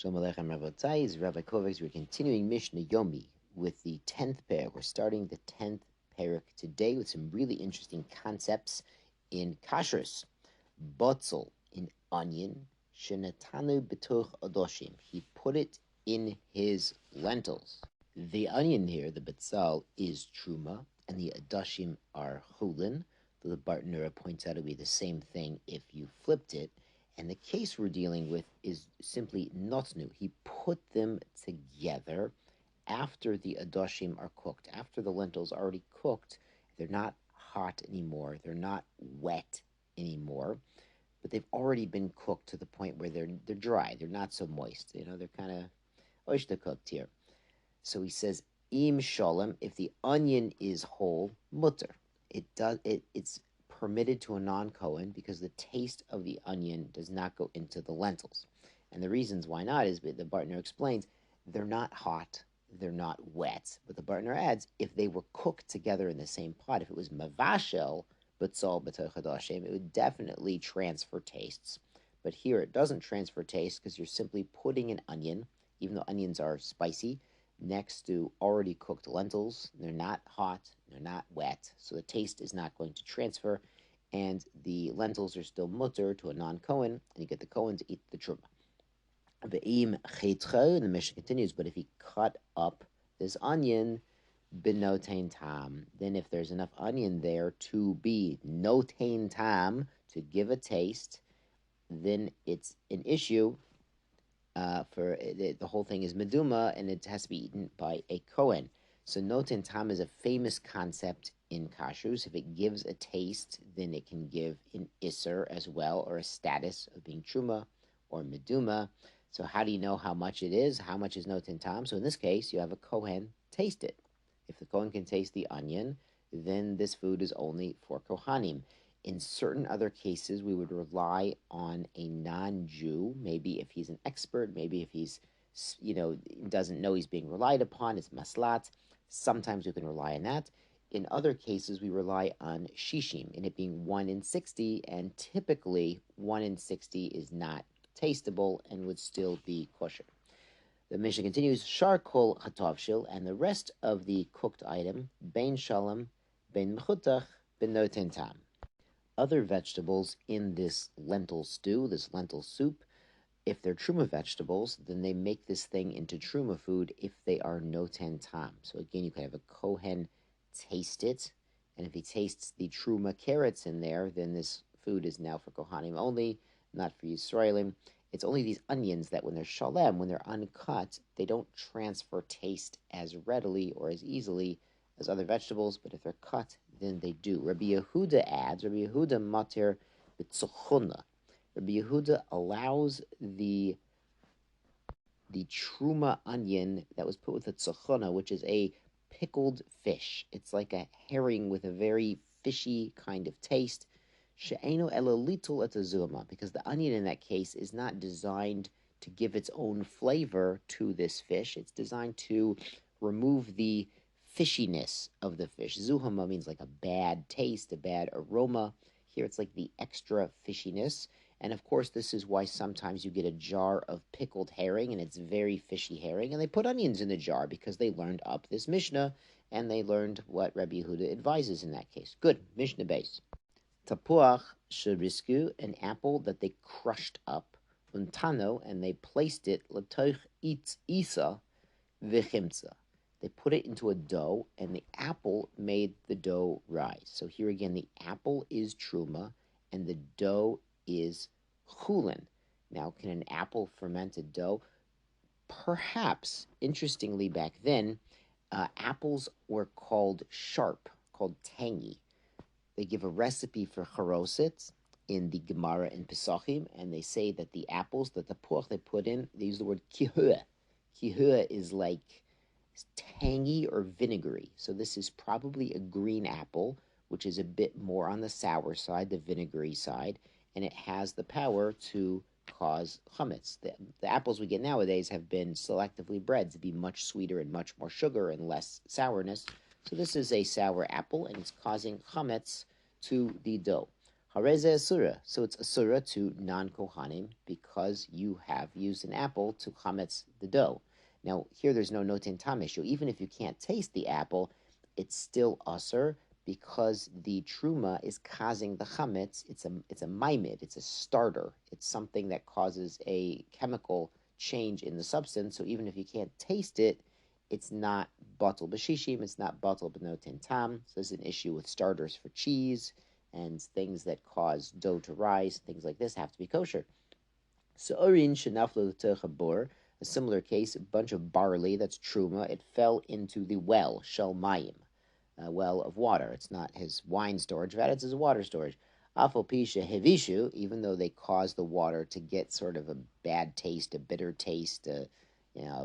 Shalom Aleichem Rabotai, is Rabbi Kovacs. We're continuing Mishnah Yomi with the 10th parak. We're starting the 10th parak today with some really interesting concepts in kashrus. Batel, in onion, shenatanu b'tuch adoshim. He put it in his lentils. The onion here, the batel, is truma, and the adoshim are chulin. The Bartanura points out it would be the same thing if you flipped it. And the case we're dealing with is simply not new. He put them together after the adoshim are cooked. After the lentils are already cooked, they're not hot anymore. They're not wet anymore. But they've already been cooked to the point where they're dry. They're not so moist. They're kind of oyster cooked here. So he says, im shalom, if the onion is whole, mutter. It's permitted to a non-Kohen because the taste of the onion does not go into the lentils. And the reasons why not is the Bartner explains they're not hot, they're not wet. But the Bartner adds, if they were cooked together in the same pot, if it was mavashel, batzal b'toch hadashim, it would definitely transfer tastes. But here it doesn't transfer taste because you're simply putting an onion, even though onions are spicy, next to already cooked lentils. They're not hot, they're not wet, so the taste is not going to transfer, and the lentils are still mutter to a non-Kohen, and you get the Kohen to eat the truma. And the Mishnah continues, but if he cut up this onion, benotain tam, then if there's enough onion there to be notain tam, to give a taste, then it's an issue. The whole thing is meduma, and it has to be eaten by a Kohen. So noten tam is a famous concept in kashrus. If it gives a taste, then it can give an iser as well, or a status of being truma or meduma. So how do you know how much it is? How much is noten tam? So in this case, you have a Kohen taste it. If the Kohen can taste the onion, then this food is only for Kohanim. In certain other cases, we would rely on a non-Jew, maybe if he's an expert, maybe if he's, doesn't know he's being relied upon, it's maslat. Sometimes we can rely on that. In other cases, we rely on shishim, in it being 1 in 60, and typically 1 in 60 is not tasteable and would still be kosher. The Mishnah continues, shar kol hatavshil, and the rest of the cooked item, bein shalom, bein mechutach, ben noten tam. Other vegetables in this lentil stew, this lentil soup, if they're truma vegetables, then they make this thing into truma food if they are noten tam. So again, you can have a Kohen taste it, and if he tastes the truma carrots in there, then this food is now for Kohanim only, not for Yisraelim. It's only these onions that when they're shalem, when they're uncut, they don't transfer taste as readily or as easily as other vegetables, but if they're cut, then they do. Rabbi Yehuda adds, Rabbi Yehuda matir b'tzuchuna. Rabbi Yehuda allows the truma onion that was put with the tzuchuna, which is a pickled fish. It's like a herring with a very fishy kind of taste. She'eno ela litul et azuma, because the onion in that case is not designed to give its own flavor to this fish. It's designed to remove the fishiness of the fish. Zuhama means like a bad taste, a bad aroma. Here it's like the extra fishiness. And of course, this is why sometimes you get a jar of pickled herring, and it's very fishy herring. And they put onions in the jar because they learned up this Mishnah, and they learned what Rabbi Yehuda advises in that case. Good. Mishnah base. Tapuach sherisku, an apple that they crushed up, untano, and they placed it latoich isa v'chimtza. They put it into a dough, and the apple made the dough rise. So here again, the apple is truma, and the dough is chulin. Now, can an apple ferment a dough? Perhaps. Interestingly, back then, apples were called sharp, called tangy. They give a recipe for charoset in the Gemara in Pesachim, and they say that the apples, that the pork they put in, they use the word kihua. Kihua is like tangy or vinegary. So this is probably a green apple, which is a bit more on the sour side, the vinegary side, and it has the power to cause chametz. The apples we get nowadays have been selectively bred to be much sweeter and much more sugar and less sourness. So this is a sour apple, and it's causing chametz to the dough. Hareze asura. So it's asura to non-kohanim because you have used an apple to chametz the dough. Now, here there's no noten tam issue. Even if you can't taste the apple, it's still asur because the truma is causing the chametz. It's a maimid. It's a starter. It's something that causes a chemical change in the substance. So even if you can't taste it, it's not batel b'shishim. It's not batel b'noten tam. So this is an issue with starters for cheese and things that cause dough to rise. Things like this have to be kosher. So orin shenaflu techabor. A similar case, a bunch of barley, that's truma, it fell into the well, shel mayim, a well of water. It's not his wine storage vat, it's his water storage. Afal pisha hevishu, even though they cause the water to get sort of a bad taste, a bitter taste,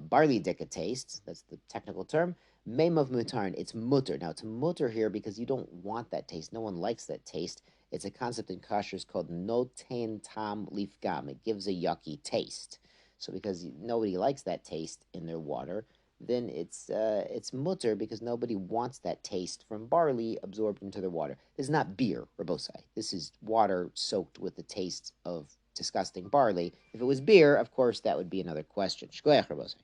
barley dicka taste, that's the technical term. Mem of mutarn, it's mutter. Now, it's mutter here because you don't want that taste. No one likes that taste. It's a concept in kashrus called noten tam lifgam. It gives a yucky taste. So because nobody likes that taste in their water, then it's mutter because nobody wants that taste from barley absorbed into their water. This is not beer, Rabosai. This is water soaked with the taste of disgusting barley. If it was beer, of course, that would be another question. Shkoyach, Rabosai.